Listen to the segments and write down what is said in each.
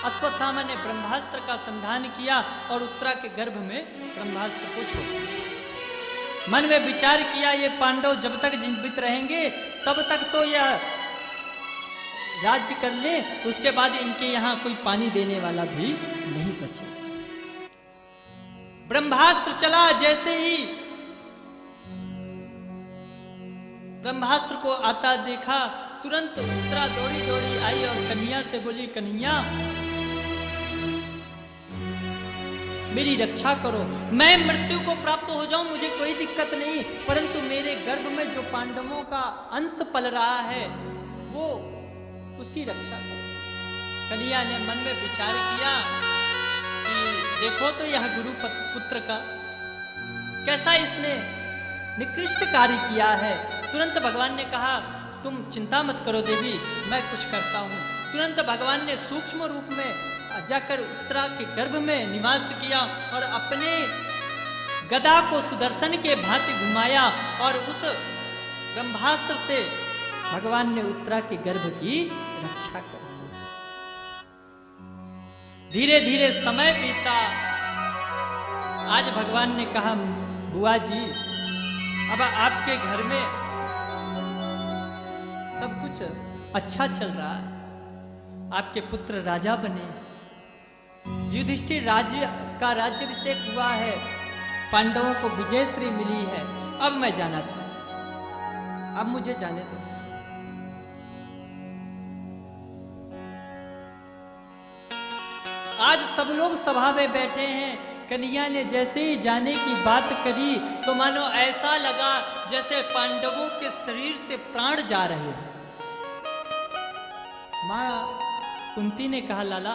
अश्वत्थामा ने ब्रह्मास्त्र का संधान किया और उत्तरा के गर्भ में ब्रह्मास्त्र को छोड़ दिया। मन में विचार किया ये पांडव जब तक जीवित रहेंगे तब तक तो यह राज्य कर ले, उसके बाद इनके यहाँ कोई पानी देने वाला भी नहीं बचे। ब्रह्मास्त्र चला, जैसे ही ब्रह्मास्त्र को आता देखा तुरंत उत्तरा दौड़ी दौड़ी आई और कन्हैया से बोली, कन्हैया मेरी रक्षा करो, मैं मृत्यु को प्राप्त हो जाऊं मुझे कोई दिक्कत नहीं, परंतु मेरे गर्भ में जो पांडवों का अंश पल रहा है वो उसकी रक्षा करो। कन्हैया ने मन में विचार किया कि देखो तो यह गुरु पुत्र का कैसा इसने निकृष्ट कार्य किया है। तुरंत भगवान ने कहा तुम चिंता मत करो देवी, मैं कुछ करता हूँ। तुरंत भगवान ने सूक्ष्म रूप में जाकर उत्तरा के गर्भ में निवास किया और अपने गदा को सुदर्शन के भांति घुमाया और उस ब्रह्मास्त्र से भगवान ने उत्तरा के गर्भ की रक्षा कर दी। धीरे धीरे समय बीता। आज भगवान ने कहा, बुआ जी अब आपके घर में सब कुछ अच्छा चल रहा है, आपके पुत्र राजा बने, युधिष्ठिर का राज्याभिषेक हुआ है, पांडवों को विजय श्री मिली है, अब मैं जाना चाहूं, अब मुझे जाने दो। आज सब लोग सभा में बैठे हैं, कन्हैया ने जैसे ही जाने की बात करी तो मानो ऐसा लगा जैसे पांडवों के शरीर से प्राण जा रहे हैं। मां कुंती ने कहा, लाला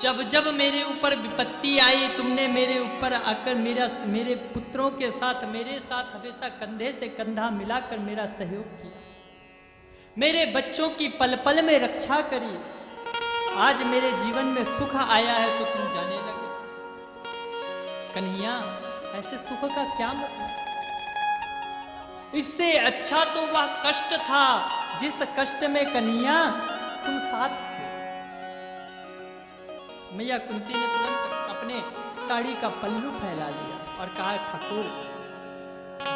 जब जब मेरे ऊपर विपत्ति आई तुमने मेरे ऊपर आकर मेरे पुत्रों के साथ मेरे साथ हमेशा कंधे से कंधा मिलाकर मेरा सहयोग किया, मेरे बच्चों की पल पल में रक्षा करी। आज मेरे जीवन में सुख आया है तो तुम जाने लगे। कन्हैया ऐसे सुख का क्या मतलब? इससे अच्छा तो वह कष्ट था जिस कष्ट में कन्हैया तुम साथ थे। मैया कुंती ने तुरंत अपने साड़ी का पल्लू फैला लिया और कहा, ठाकुर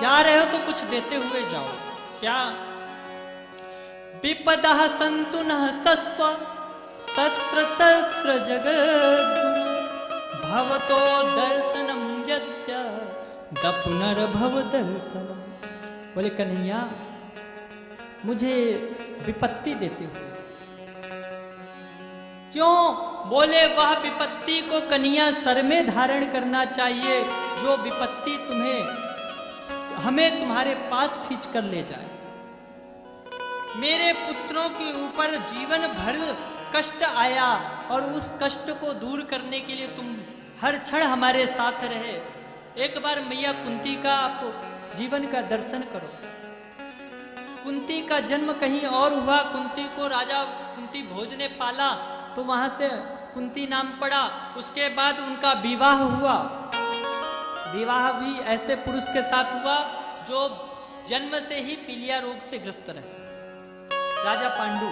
जा रहे हो तो कुछ देते हुए जाओ। क्या? विपदा संतु न सस्व तत्र तत्र जगद्गुरु भवतो दर्शनम यस्य द पुनर्भव दर्शनम। बोले कन्हैया मुझे विपत्ति देते हुए। क्यों? बोले वह विपत्ति को कन्हैया सर में धारण करना चाहिए जो विपत्ति हमें तुम्हारे पास खींच कर ले जाए। मेरे पुत्रों के ऊपर जीवन भर कष्ट आया और उस कष्ट को दूर करने के लिए तुम हर क्षण हमारे साथ रहे। एक बार मैया कुंती का आप जीवन का दर्शन करो। कुंती का जन्म कहीं और हुआ, कुंती को राजा कुंती भोज ने पाला तो वहां से कुंती नाम पड़ा। उसके बाद उनका विवाह हुआ। विवाह भी ऐसे पुरुष के साथ हुआ जो जन्म से ही पीलिया रोग से ग्रस्त रहे, राजा पांडु।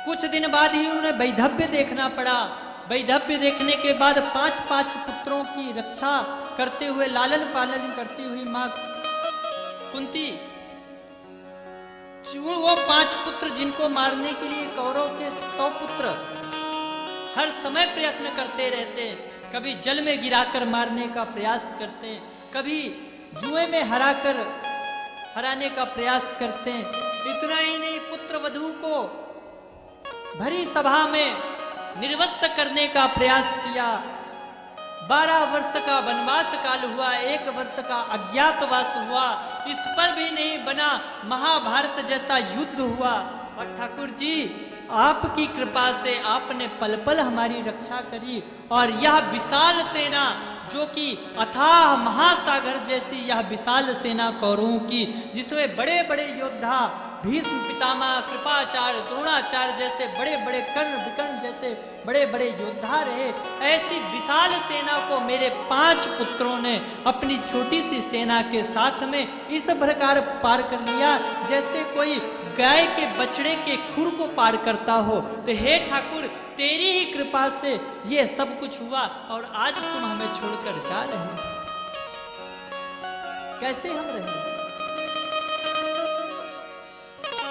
कुछ दिन बाद ही उन्हें वैधव्य देखना पड़ा। वैधव्य देखने के बाद 5 पुत्रों की रक्षा करते हुए लालन पालन करती हुई मां कुंती, वो 5 पुत्र जिनको मारने के लिए कौरव के 100 पुत्र हर समय प्रयत्न करते रहते, कभी जल में गिराकर मारने का प्रयास करते, कभी जुए में हराने का प्रयास करते। इतना ही नहीं, पुत्र वधू को भरी सभा में निर्वस्त्र करने का प्रयास किया। 12 वर्ष का वनवास काल हुआ, 1 वर्ष का अज्ञातवास हुआ, इस पर भी नहीं बना। महाभारत जैसा युद्ध हुआ और ठाकुर जी आपकी कृपा से आपने पल पल हमारी रक्षा करी। और यह विशाल सेना जो कि अथाह महासागर जैसी यह विशाल सेना कौरवों की, जिसमें बड़े बड़े योद्धा भीष्म पितामह, कृपाचार्य, द्रोणाचार्य जैसे बड़े बड़े, कर्ण विकर्ण जैसे बड़े बड़े योद्धा रहे, ऐसी विशाल सेना को मेरे 5 पुत्रों ने अपनी छोटी सी सेना के साथ में इस प्रकार पार कर लिया जैसे कोई गाय के बछड़े के खुर को पार करता हो। तो हे ठाकुर, तेरी ही कृपा से ये सब कुछ हुआ और आज तुम हमें छोड़कर जा रहे हो। कैसे हम रहे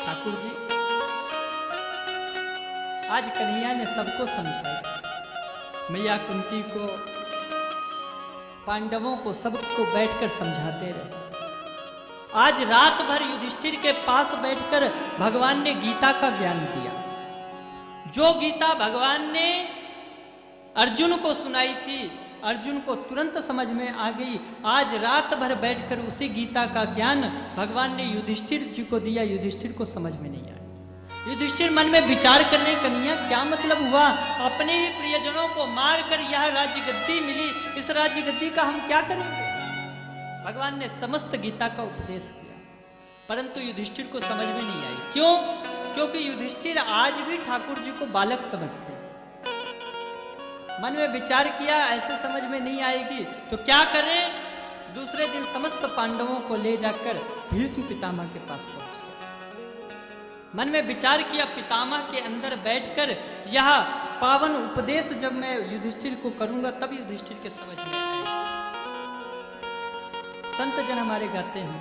ठाकुर जी? आज कन्हैया ने सबको समझाया, मैया कुंती को, पांडवों को, सबको बैठकर समझाते रहे। आज रात भर युधिष्ठिर के पास बैठकर भगवान ने गीता का ज्ञान दिया। जो गीता भगवान ने अर्जुन को सुनाई थी, अर्जुन को तुरंत समझ में आ गई। आज रात भर बैठकर उसी गीता का ज्ञान भगवान ने युधिष्ठिर जी को दिया। युधिष्ठिर को समझ में नहीं आया। युधिष्ठिर मन में विचार करने, कन्हैया क्या मतलब हुआ? अपने ही प्रियजनों को मारकर यह राज्य गद्दी मिली, इस राज्य गद्दी का हम क्या करेंगे? भगवान ने समस्त गीता का उपदेश किया, परंतु युधिष्ठिर को समझ में नहीं आई। क्यों? क्योंकि युधिष्ठिर आज भी ठाकुर जी को बालक समझते। मन में विचार किया, ऐसे समझ में नहीं आएगी तो क्या करें? दूसरे दिन समस्त पांडवों को ले जाकर भीष्म पितामह के पास पहुंचे। मन में विचार किया, पितामह के अंदर बैठकर यह पावन उपदेश जब मैं युधिष्ठिर को करूंगा तब युधिष्ठिर के समझ में आएगा। संत जन हमारे गाते हैं,